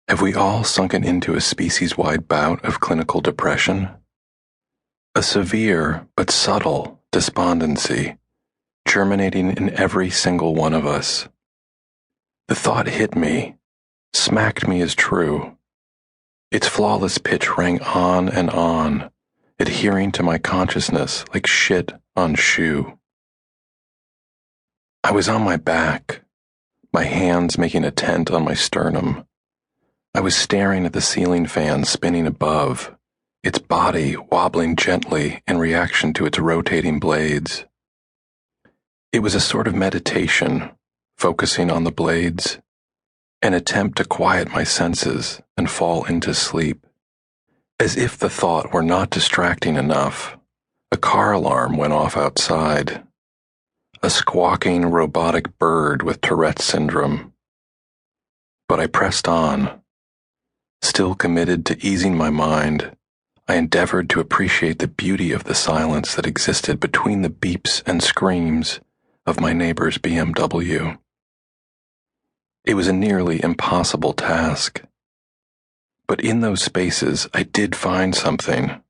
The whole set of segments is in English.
Have we all sunken into a species-wide bout of clinical depression? A severe but subtle despondency, germinating in every single one of us. The thought hit me, smacked me as true. Its flawless pitch rang on and on, adhering to my consciousness like shit on shoe. I was on my back, my hands making a tent on my sternum. I was staring at the ceiling fan spinning above, its body wobbling gently in reaction to its rotating blades. It was a sort of meditation, focusing on the blades, an attempt to quiet my senses and fall into sleep. As if the thought were not distracting enough, a car alarm went off outside. A squawking robotic bird with Tourette's syndrome. But I pressed on. Still committed to easing my mind, I endeavored to appreciate the beauty of the silence that existed between the beeps and screams of my neighbor's BMW. It was a nearly impossible task. But in those spaces, I did find something.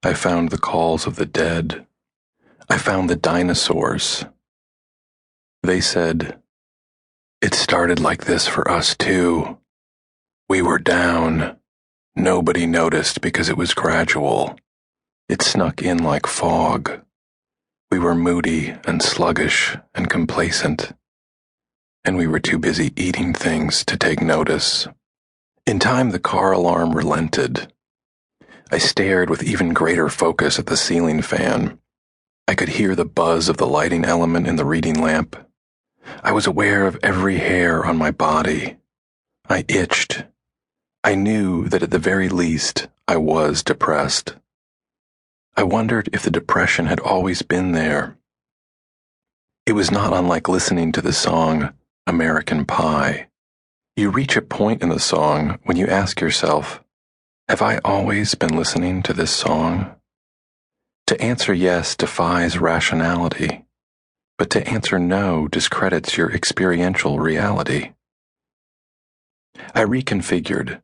I found the calls of the dead. I found the dinosaurs. They said, "It started like this for us too. We were down. Nobody noticed because it was gradual. It snuck in like fog. We were moody and sluggish and complacent. And we were too busy eating things to take notice." In time, the car alarm relented. I stared with even greater focus at the ceiling fan. I could hear the buzz of the lighting element in the reading lamp. I was aware of every hair on my body. I itched. I knew that at the very least, I was depressed. I wondered if the depression had always been there. It was not unlike listening to the song American Pie. You reach a point in the song when you ask yourself, have I always been listening to this song? To answer yes defies rationality, but to answer no discredits your experiential reality. I reconfigured.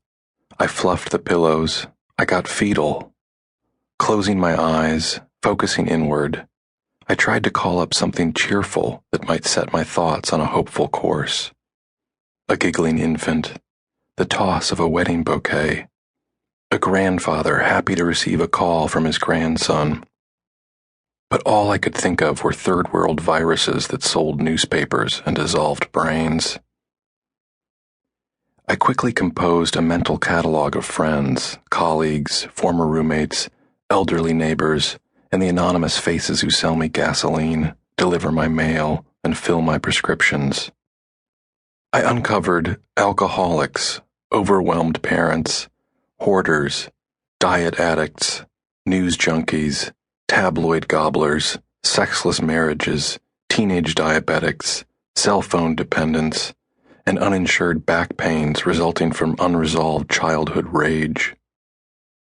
I fluffed the pillows. I got fetal. Closing my eyes, focusing inward, I tried to call up something cheerful that might set my thoughts on a hopeful course. A giggling infant, the toss of a wedding bouquet, a grandfather happy to receive a call from his grandson. But all I could think of were third-world viruses that sold newspapers and dissolved brains. I quickly composed a mental catalog of friends, colleagues, former roommates, elderly neighbors, and the anonymous faces who sell me gasoline, deliver my mail, and fill my prescriptions. I uncovered alcoholics, overwhelmed parents, hoarders, diet addicts, news junkies, tabloid gobblers, sexless marriages, teenage diabetics, cell phone dependents, and uninsured back pains resulting from unresolved childhood rage.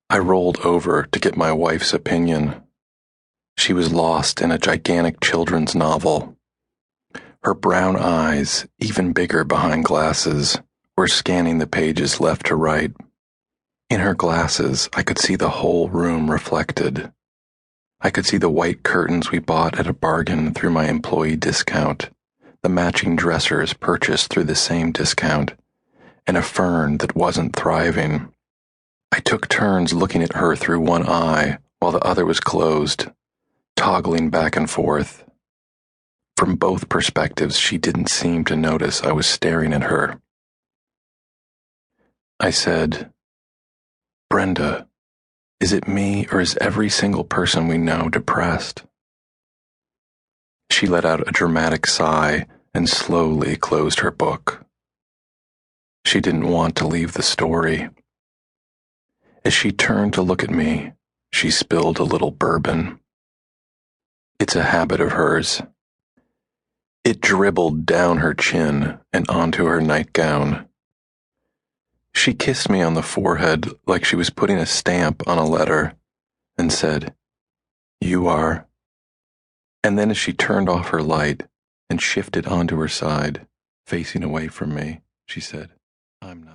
I rolled over to get my wife's opinion. She was lost in a gigantic children's novel. Her brown eyes, even bigger behind glasses, were scanning the pages left to right. In her glasses, I could see the whole room reflected. I could see the white curtains we bought at a bargain through my employee discount, the matching dressers purchased through the same discount, and a fern that wasn't thriving. I took turns looking at her through one eye while the other was closed, toggling back and forth. From both perspectives, she didn't seem to notice I was staring at her. I said, "Brenda, is it me or is every single person we know depressed?" She let out a dramatic sigh and slowly closed her book. She didn't want to leave the story. As she turned to look at me, she spilled a little bourbon. It's a habit of hers. It dribbled down her chin and onto her nightgown. She kissed me on the forehead like she was putting a stamp on a letter and said, "You are." And then as she turned off her light and shifted onto her side, facing away from me, she said, "I'm not."